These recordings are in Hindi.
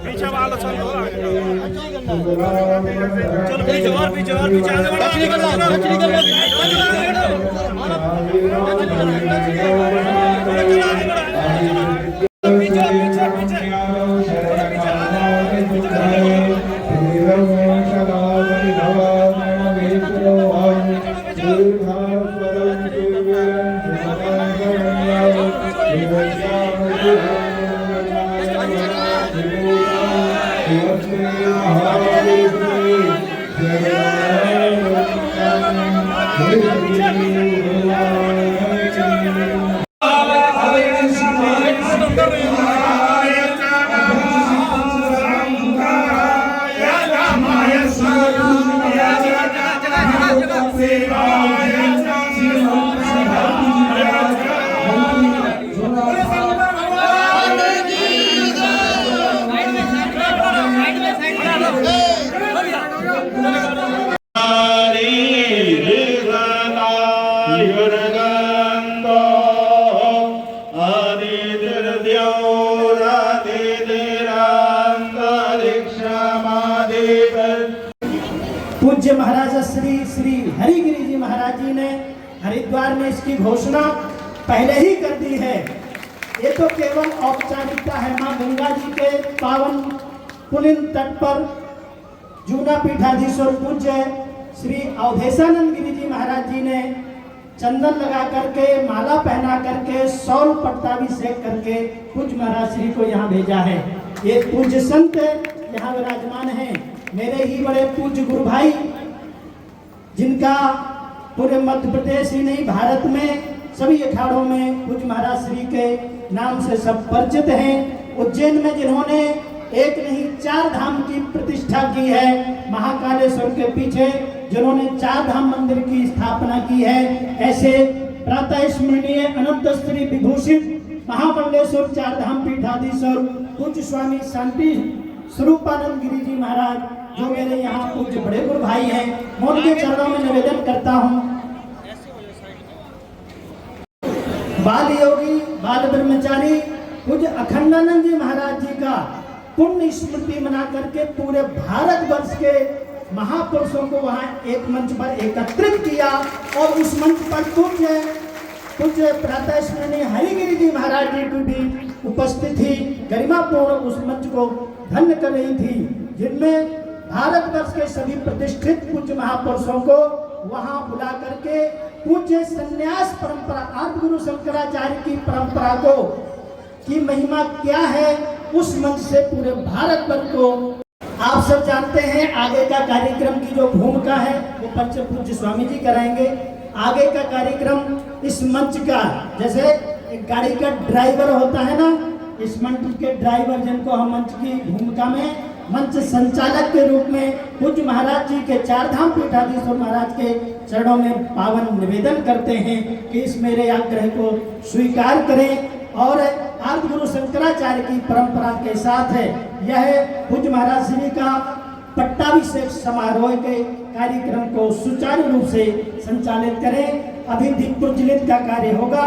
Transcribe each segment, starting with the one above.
पीछे वाला चलो पीछे और पीछे आगे बढ़ो पूज्य महाराज श्री श्री हरिगिरी जी महाराज जी ने हरिद्वार में इसकी घोषणा पहले ही कर दी है। ये तो केवल औपचारिकता है। मां गंगा जी के पावन पुलिन तट पर जूना पीठाधीश्वर पूज्य श्री अवधेशानंद गिरी जी महाराज जी ने चंदन लगा करके, माला पहना करके, सौल पट्टाभिषेक करके पूज्य महाराज श्री को यहाँ भेजा है। ये पूज्य संत यहाँ विराजमान हैं, मेरे ही बड़े पूज्य गुरु भाई, जिनका पूरे मध्य प्रदेश ही नहीं भारत में सभी अखाड़ों में पूज्य महाराज श्री के नाम से सब परिचित हैं। उज्जैन में जिन्होंने एक नहीं 4 धाम की प्रतिष्ठा की है, महाकालेश्वर के पीछे जिन्होंने 4 धाम मंदिर की स्थापना की है, ऐसे प्रातः स्मरणीय अनंत श्री विभूषित महामंडलेश्वर 4 धाम पीठाधीश्वर पूज्य स्वामी शांति स्वरूपानंद गिरी जी महाराज, जो मेरे यहाँ पूज्य बड़े गुरु भाई हैं, मैं उनके चरणों में निवेदन करता हूँ। बाल योगी बाल ब्रह्मचारी पूज्य अखंडानंद जी महाराज जी का पुण्य स्मृति मना करके पूरे भारतवर्ष के महापुरुषों को वहाँ एक मंच पर एकत्रित किया और उस मंच पर पूज्य प्रातः स्मरणीय हरिगिरी जी महाराज जी की भी उपस्थिति गरिमापूर्ण उस मंच को धन्य कर रही थी, जिनमें भारतवर्ष के सभी प्रतिष्ठित पूज्य महापुरुषों को वहां बुला करके पूज्य संन्यास परंपरा आदि गुरु शंकराचार्य की परंपरा को की महिमा क्या है उस मंच से पूरे भारतवर्ष को आप सब जानते हैं। आगे का कार्यक्रम की जो भूमिका है वो परिचय पूज्य स्वामी जी कराएंगे। आगे का कार्यक्रम इस मंच का, जैसे एक गाड़ी का ड्राइवर होता है ना, इस मंच के ड्राइवर जिनको हम मंच की भूमिका में मंच संचालक के रूप में पूज्य महाराज जी के 4 धाम पीठाधीश्वर महाराज के चरणों में पावन निवेदन करते हैं कि इस मेरे आग्रह को स्वीकार करें और आदि गुरु शंकराचार्य की परंपरा के साथ है यह पूज्य महाराज श्री का पट्टाभिषेक समारोह के कार्यक्रम को सुचारू रूप से संचालित करें। अभी दीप प्रज्वलित का कार्य होगा।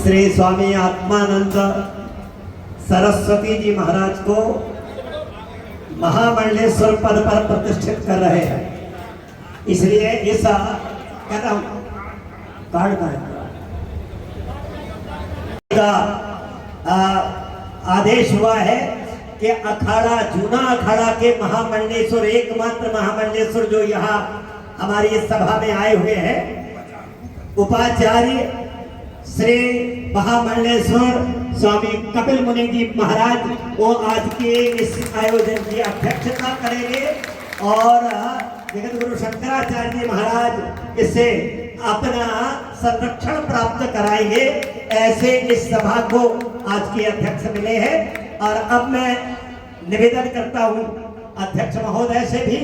श्री स्वामी आत्मानंद सरस्वती जी महाराज को महामंडलेश्वर पद पर प्रतिष्ठित कर रहे हैं, इसलिए इस कार्ड का आदेश हुआ है कि अखाड़ा जूना अखाड़ा के महामंडलेश्वर, एकमात्र महामंडलेश्वर जो यहाँ हमारी इस सभा में आए हुए हैं, उपाचार्य श्री महामंडलेश्वर स्वामी कपिल मुनि जी महाराज, वो आज के इस आयोजन की अध्यक्षता करेंगे और जगत गुरु शंकराचार्य जी महाराज इससे अपना संरक्षण प्राप्त कराएंगे। ऐसे इस सभा को आज के अध्यक्ष मिले हैं और अब मैं निवेदन करता हूं अध्यक्ष महोदय से भी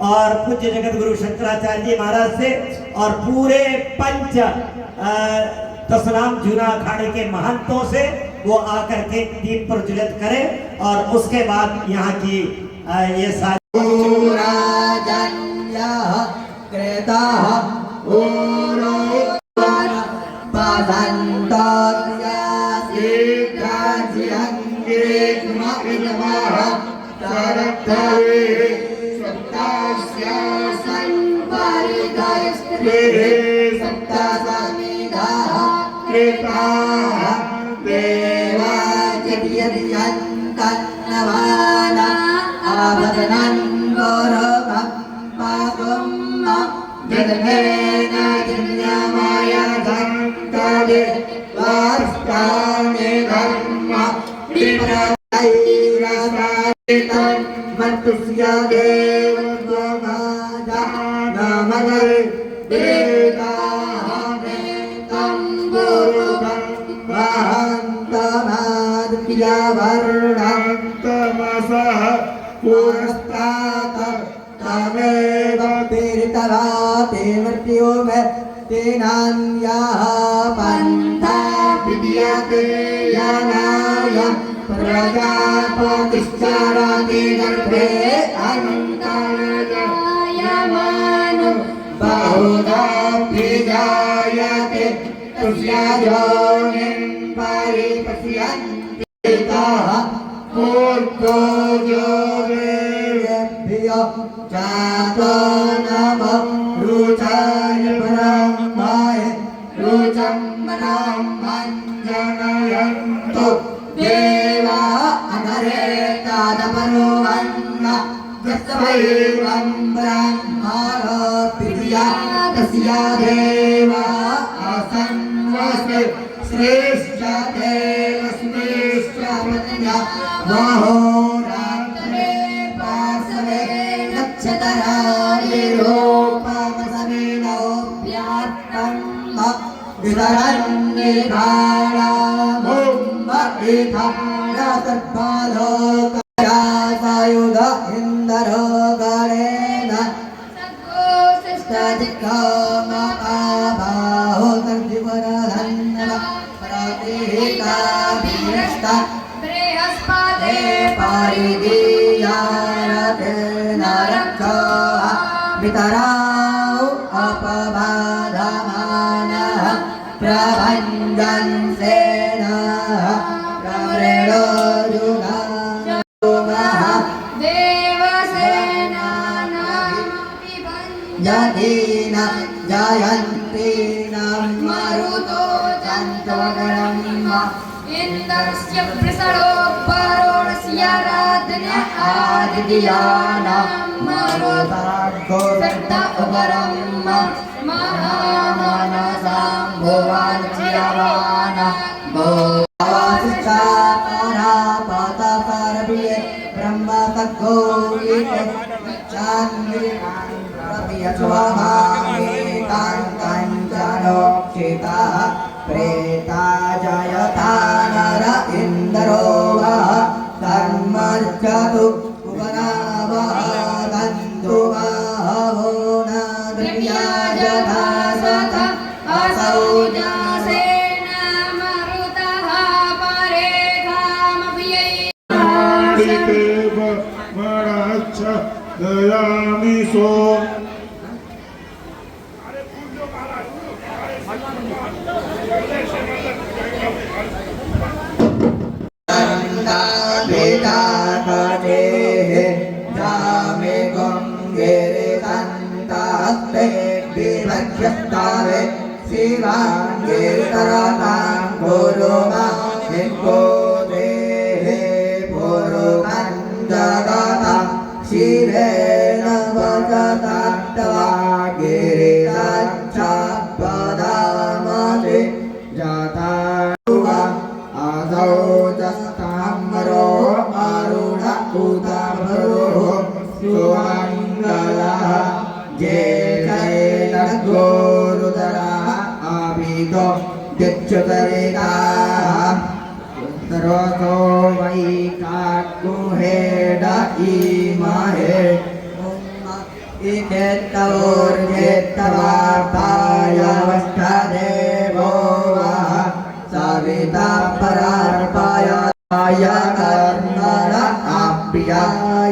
और पूज्य जगत गुरु शंकराचार्य जी महाराज से और पूरे पंच दशनाम जूना अखाड़े के महंतों से वो आकर के दीप प्रज्वलित करें और उसके बाद यहाँ की ये सारी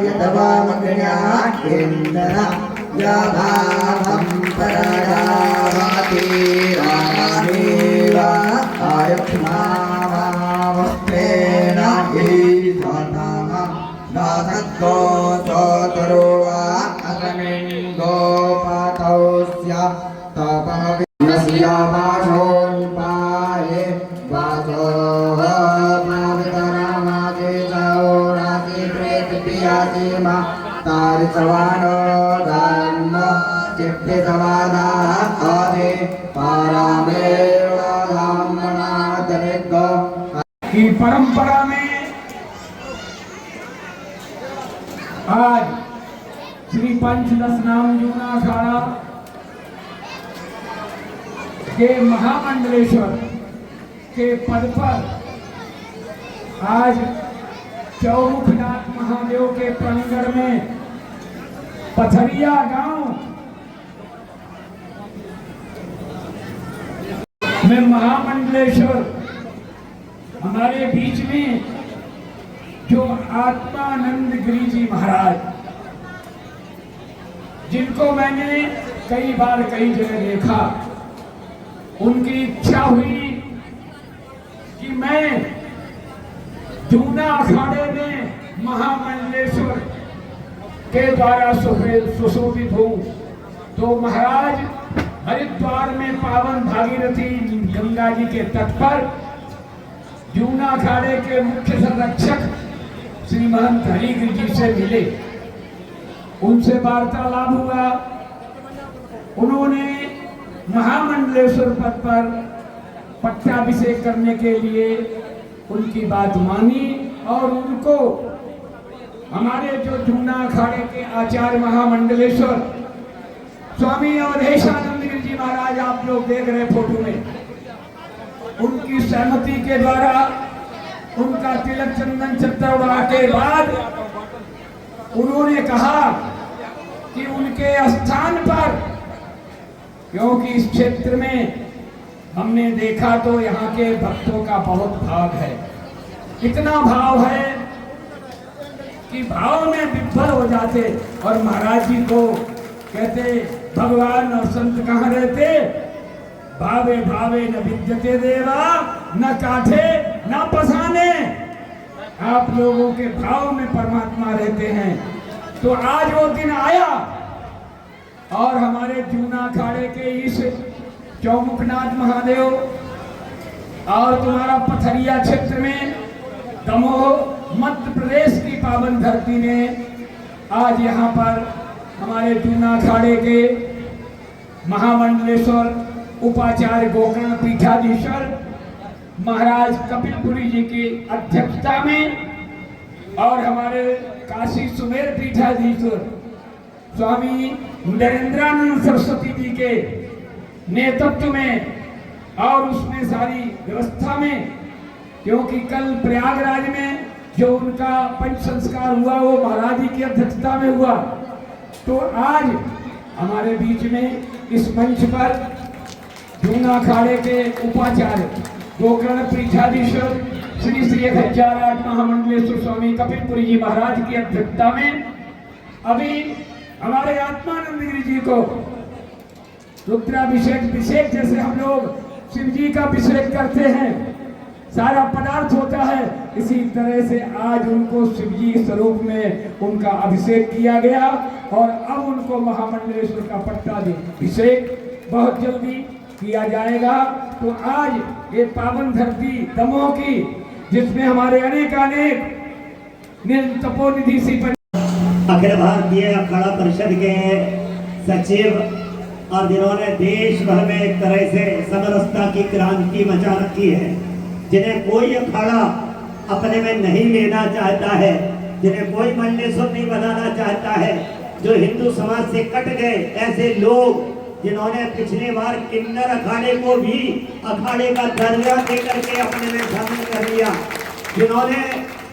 यदवा मग्न्या इंद्र या भावं परदा तापनसिया वाचोन्पाये वाचो मावितरामाजे जाओराति प्रेतपियाजे मा तारिचवानो धर्म चिप्पितवादा आदे पारामेव धामना दरिद्रो की परंपरा में आज श्री पंचदश नाम जूना अखाड़ा के महामंडलेश्वर के पद पर आज चौमुखनाथ महादेव के प्रांगण में पथरिया गांव में महामंडलेश्वर हमारे बीच में जो आत्मानंद गिरी जी महाराज, जिनको मैंने कई बार कई जगह देखा, उनकी इच्छा हुई कि मैं जूना अखाड़े में महामंडलेश्वर के द्वारा सुशोभित हूँ। तो महाराज हरिद्वार में पावन भागीरथी गंगा जी के तट पर जूना अखाड़े के मुख्य संरक्षक श्री महंत हरिगिरि जी से मिले, उनसे वार्तालाप हुआ। उन्होंने महामंडलेश्वर पद पर पट्टाभिषेक करने के लिए उनकी बात मानी और उनको हमारे जो जूना अखाड़े के आचार्य महामंडलेश्वर स्वामी अवधेशानंद गिरि जी महाराज, आप लोग देख रहे फोटो में, उनकी सहमति के द्वारा उनका तिलक चंदन चतुर्भुज के बाद उन्होंने कहा कि उनके स्थान पर, क्योंकि इस क्षेत्र में हमने देखा तो यहाँ के भक्तों का बहुत भाव है, इतना भाव है कि भाव में विभोर हो जाते और महाराज जी को कहते भगवान और संत कहाँ रहते, भावे भावे न विद्यते देवा, न काठे न पसाने। आप लोगों के भाव में परमात्मा रहते हैं। तो आज वो दिन आया और हमारे जूना अखाड़े के इस चौमुखनाथ महादेव और तुम्हारा पथरिया क्षेत्र में दमोह मध्य प्रदेश की पावन धरती ने आज यहाँ पर हमारे जूना अखाड़े के महामंडलेश्वर उपाचार्य गोकर्ण पीठाधीश्वर महाराज कपिलपुरी जी की अध्यक्षता में और हमारे काशी सुमेर पीठाधीश्वर स्वामी नरेंद्रानंद सरस्वती जी के नेतृत्व में और उसमें सारी व्यवस्था में, क्योंकि कल प्रयागराज में जो उनका पंच संस्कार हुआ वो महाराज जी की अध्यक्षता में हुआ। तो आज हमारे बीच में इस मंच पर जूना अखाड़े के उपाचार्य गोकर्ण पीठाधीश्वर श्री श्री 1008 महामंडलेश्वर स्वामी कपिलपुरी जी महाराज की अध्यक्षता में अभी हमारे आत्मानंद गिरि जी को रुद्राभिषेक जैसे हम लोग शिव जी का अभिषेक करते हैं, सारा पदार्थ होता है, इसी तरह से आज उनको शिव जी स्वरूप में उनका अभिषेक किया गया और अब उनको महामंडलेश्वर का पट्टाभिषेक बहुत जल्दी किया जाएगा। तो आज ये पावन धरती दमोह की, जिसमें हमारे अनेक तपोनिधि सी अखिल भारतीय अखाड़ा परिषद के सचिव और जिन्होंने देश भर में एक तरह से समरसता की क्रांति मचा रखी है, जिन्हें कोई अखाड़ा अपने में नहीं लेना चाहता है, जिन्हें कोई मंडलेश्वर नहीं बनाना चाहता है, जो हिंदू समाज से कट गए, ऐसे लोग जिन्होंने पिछले बार किन्नर अखाड़े को भी अखाड़े का दर्जा देकर के अपने में शामिल कर लिया, जिन्होंने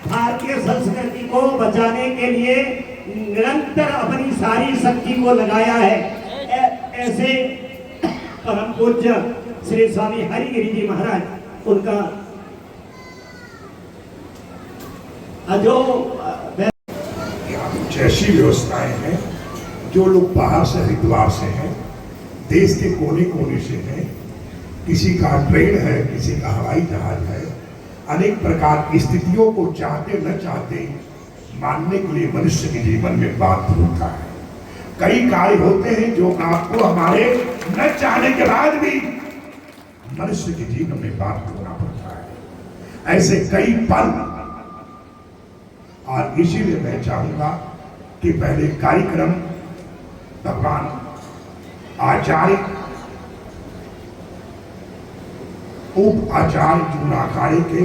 भारतीय संस्कृति को बचाने के लिए निरंतर अपनी सारी शक्ति को लगाया है, ऐसे परम पूज्य श्री स्वामी हरिगिरि जी महाराज, उनका जो कुछ ऐसी व्यवस्थाएं हैं, जो लोग बाहर से हरिद्वार से हैं, देश के कोने कोने से हैं, किसी का ट्रेन है, किसी का हवाई जहाज है, अनेक प्रकार की स्थितियों को चाहते न चाहते मानने के लिए मनुष्य के जीवन में बात होता है। कई कार्य होते हैं जो आपको हमारे न चाहने के बाद भी मनुष्य के जीवन में बात करना पड़ता है, ऐसे कई पल। और इसीलिए मैं चाहूंगा कि पहले कार्यक्रम भगवान आचार्य उप आचार्य जूना अखाड़े के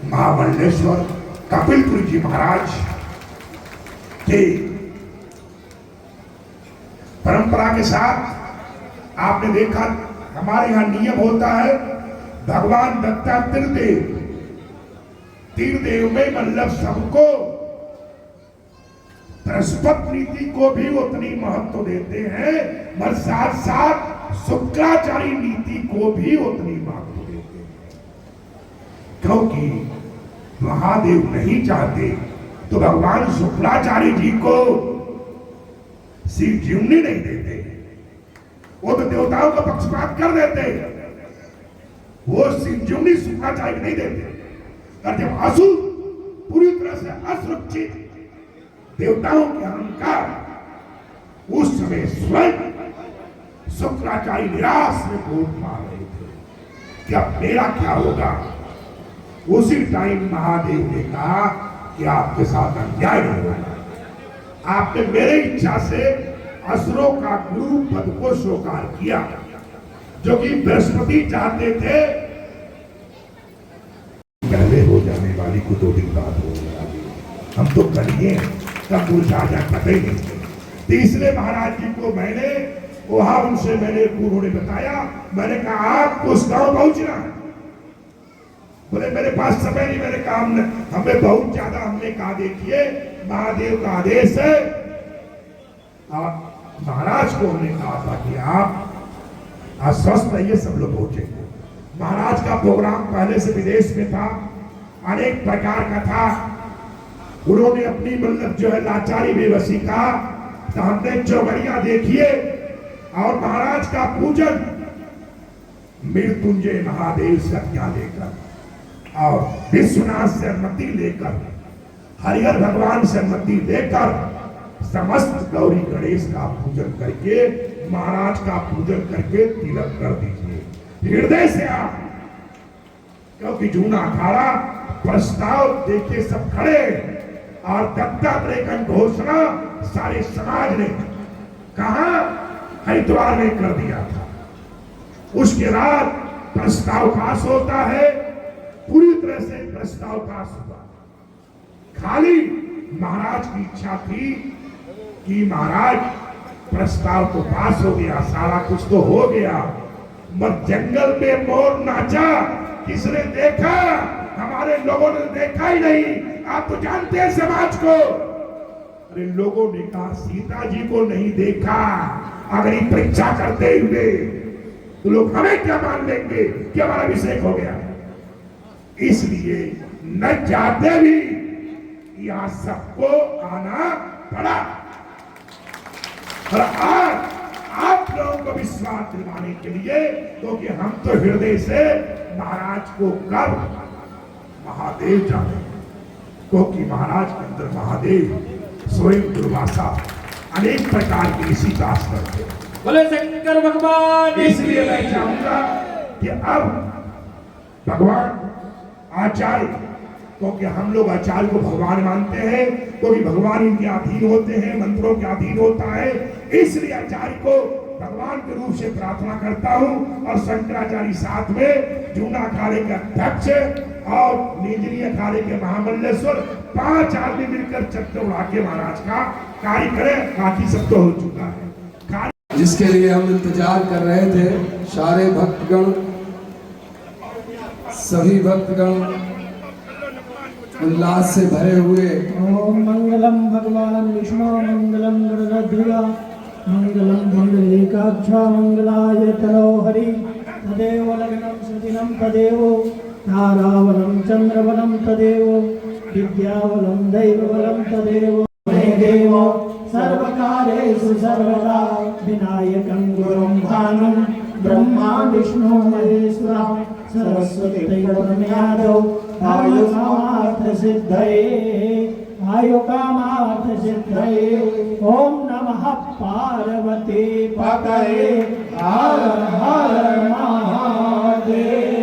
महामंडलेश्वर कपिलपुरी जी महाराज के परंपरा के साथ आपने देखा हमारे यहां नियम होता है, भगवान दत्तात्रेय तीर्थ में मतलब सबको बृहस्पति नीति को भी उतनी महत्व देते हैं, मगर साथ साथ शुक्राचार्य नीति को भी उतनी महत्व देते हैं, क्योंकि महादेव नहीं चाहते तो भगवान शुक्राचार्य जी को शिव जीवनी नहीं देते, वो तो देवताओं का पक्षपात कर देते, वो शिव जीवनी शुक्राचार्य नहीं देते। और जब असुर पूरी तरह से असुरक्षित देवताओं के अहंकार, उस समय स्वयं शुक्राचार्य निराश में वोट मार रहे थे कि अब मेरा क्या होगा। उसी टाइम महादेव ने कहा कि आपके साथ अन्याय नहीं होगा, आपने मेरे इच्छा से असुरों का गुरु पद को स्वीकार किया, जो कि बृहस्पति चाहते थे। पहले हो जाने वाली को 2 दिन बाद हो जाएगी, हम तो करिए तब पूछा जाए पता ही नहीं। तीसरे महाराज जी को मैंने वहां उनसे उन्होंने बताया, मैंने कहा आप उस गांव पहुंचना। बोले मेरे पास समय नहीं, मेरे काम हमें बहुत ज्यादा। हमने कहा देखिए महादेव का आदेश है। और महाराज को हमने कहा था कि आप आश्वस्त रहिए, सब लोग पहुंचेंगे। महाराज का प्रोग्राम पहले से विदेश में था, अनेक प्रकार का था। उन्होंने अपनी मतलब जो है लाचारी बेबसी का, तो हमने चौगड़िया देखिए और महाराज का पूजन मृत्युंजय महादेव से आज्ञा लेकर और विश्वनाथ से अनुमति लेकर, हरिहर भगवान से अनुमति लेकर समस्त गौरी गणेश का पूजन करके, महाराज का पूजन करके तिलक कर दीजिए हृदय से आप। क्योंकि जूना अखाड़ा प्रस्ताव देखे सब खड़े और दत्तात्रेय का घोषणा सारे समाज ने कहा हरिद्वार में कर दिया था। उसके बाद प्रस्ताव पास होता है, पूरी तरह से प्रस्ताव पास हुआ। खाली महाराज की इच्छा थी कि महाराज प्रस्ताव तो पास हो गया, सारा कुछ तो हो गया, मगर जंगल में मोर नाचा किसने देखा? हमारे लोगों ने देखा ही नहीं। आप तो जानते हैं समाज को। अरे लोगों ने कहा सीता जी को नहीं देखा, अगर ये परीक्षा करते हुए तो लोग हमें क्या मान लेंगे कि हमारा अभिषेक हो गया। इसलिए न चाहते भी यहां सबको आना पड़ा। और आज आप लोगों को विश्वास दिलाने के लिए, क्योंकि हम तो हृदय से महाराज को कब महादेव जाने, क्योंकि महाराज के अंदर महादेव स्वयं दुर्वासा अनेक प्रकार के ऋषि दास करते। बोले शंकर भगवान। इसलिए मैं चाहूंगा कि अब भगवान आचार्य, क्योंकि हम लोग आचार्य को भगवान मानते हैं, क्योंकि भगवान इनके अधीन होते हैं, मंत्रों के अधीन होता है, इसलिए आचार्य को भगवान के रूप से प्रार्थना करता हूं। और शंकराचार्य साथ में जूना अखाड़े के अध्यक्ष और नीजरी अखाड़े के महामंडलेश्वर 5 आदमी मिलकर चक्र उड़ा के महाराज का कार्य करें। बाकी सब तो हो चुका है जिसके लिए हम इंतजार कर रहे थे। सारे भक्तगण, सभी भक्तगण उल्लास से भरे हुए। ओम मंगलम भगवान विष्णु मंगलम गरुड़ध्वजा मंगलम पुंडरीकाक्षा मंगलाय तनो हरि तदेव लग्नं सुदिनं तदेव तारावलं चंद्रवलं तदेव विद्यावलं दैववलं तदेव देव सर्वकारेषु सर्वदा विनायकं गुरुं भानुं ब्रह्मा विष्णु महेश्वरा सरस्वती परमयादौ धर्मसमार्थ सिद्धये आयु कामार्थ सिद्धये ओम नमः पार्वती पतये हर हर महादेव।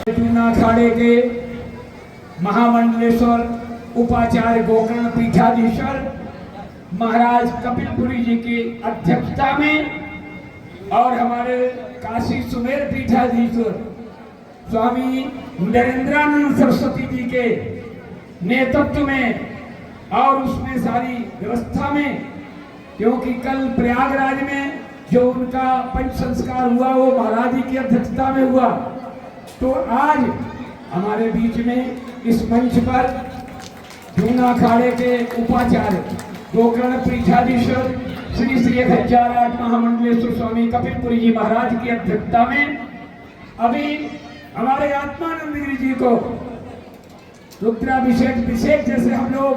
जूना अखाड़े के महामंडलेश्वर उपाचार्य गोकर्ण पीठाधीश्वर महाराज कपिलपुरी जी की अध्यक्षता में और हमारे काशी सुमेर पीठाधीश्वर स्वामी नरेंद्रानंद सरस्वती जी के नेतृत्व में और उसमें सारी व्यवस्था में, क्योंकि कल प्रयागराज में जो उनका पंच संस्कार हुआ वो महाराज जी की अध्यक्षता में हुआ, तो आज हमारे बीच में इस मंच पर जूना अखाड़े के उपाचार्य गोकर्ण पीठाधीश्वर श्री श्री 1008 महामंडलेश्वर स्वामी कपिलपुरी जी महाराज की अध्यक्षता में अभी हमारे आत्मानंद गिरी जी को रुद्राभिषेक जैसे हम लोग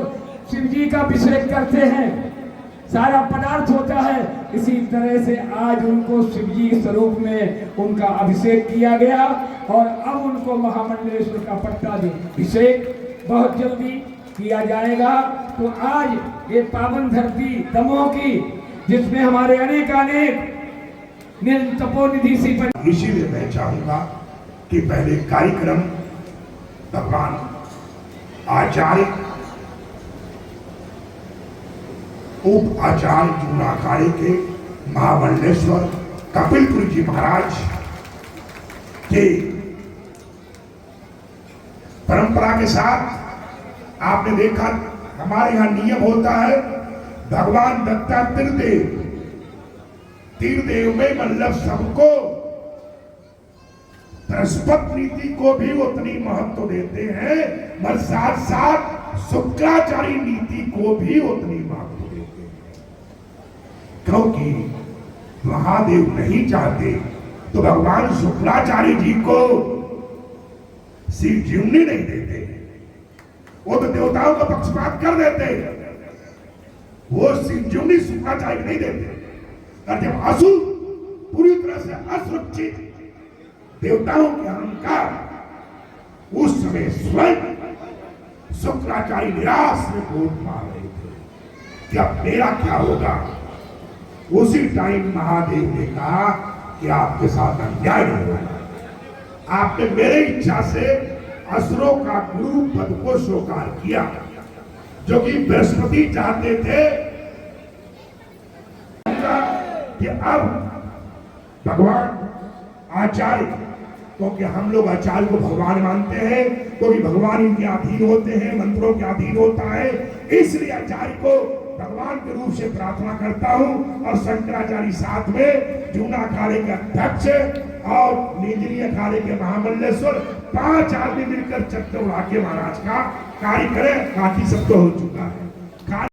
शिव जी का अभिषेक करते हैं, सारा पदार्थ होता है, इसी तरह से आज उनको शिव जी स्वरूप में उनका अभिषेक किया गया और अब उनको महामंडलेश्वर का पट्टाभिषेक बहुत जल्दी किया जाएगा। तो आज ये पावन धरती दमोह की, जिसमें हमारे अनेक तपोनिधि सी पर, इसीलिए मैं चाहूंगा कि पहले कार्यक्रम भगवान आचार्य उप आचार्य जूना अखाड़े के महामंडलेश्वर कपिलपुरी जी महाराज के परंपरा के साथ आपने देखा हमारे यहाँ नियम होता है, भगवान दत्तात्रेय तीर्देव में मतलब सबको बृहस्पति नीति को भी उतनी महत्व देते हैं, मगर साथ साथ शुक्राचार्य नीति को भी उतनी महत्व देते हैं, क्योंकि महादेव नहीं चाहते तो भगवान शुक्राचार्य जी को शिव जीवनी नहीं देते, वो तो देवताओं का पक्षपात कर देते, वो शिव जीवनी शुक्राचार्य नहीं देते। और जब असुर पूरी तरह से असुरक्षित देवताओं के अहंकार, उस समय स्वयं शुक्राचार्य निराश में बोध पा रहे थे कि अब मेरा क्या होगा। उसी टाइम महादेव ने कहा कि आपके साथ अन्याय नहीं होगा, आपने मेरे इच्छा से असुरों का गुरु पद को स्वीकार किया, जो कि बृहस्पति चाहते थे कि अब भगवान आचार्य, क्योंकि हम लोग आचार्य को भगवान मानते हैं, क्योंकि भगवान इनके अधीन होते हैं, मंत्रों के अधीन होता है, इसलिए आचार्य को भगवान के रूप से प्रार्थना करता हूं। और शंकराचार्य साथ में जूना अखाड़े के अध्यक्ष और नीजरी अखाड़े के महामंडलेश्वर 5 आदमी मिलकर चक्कर उड़ा के महाराज का कार्य करें, बाकी सब तो हो चुका है।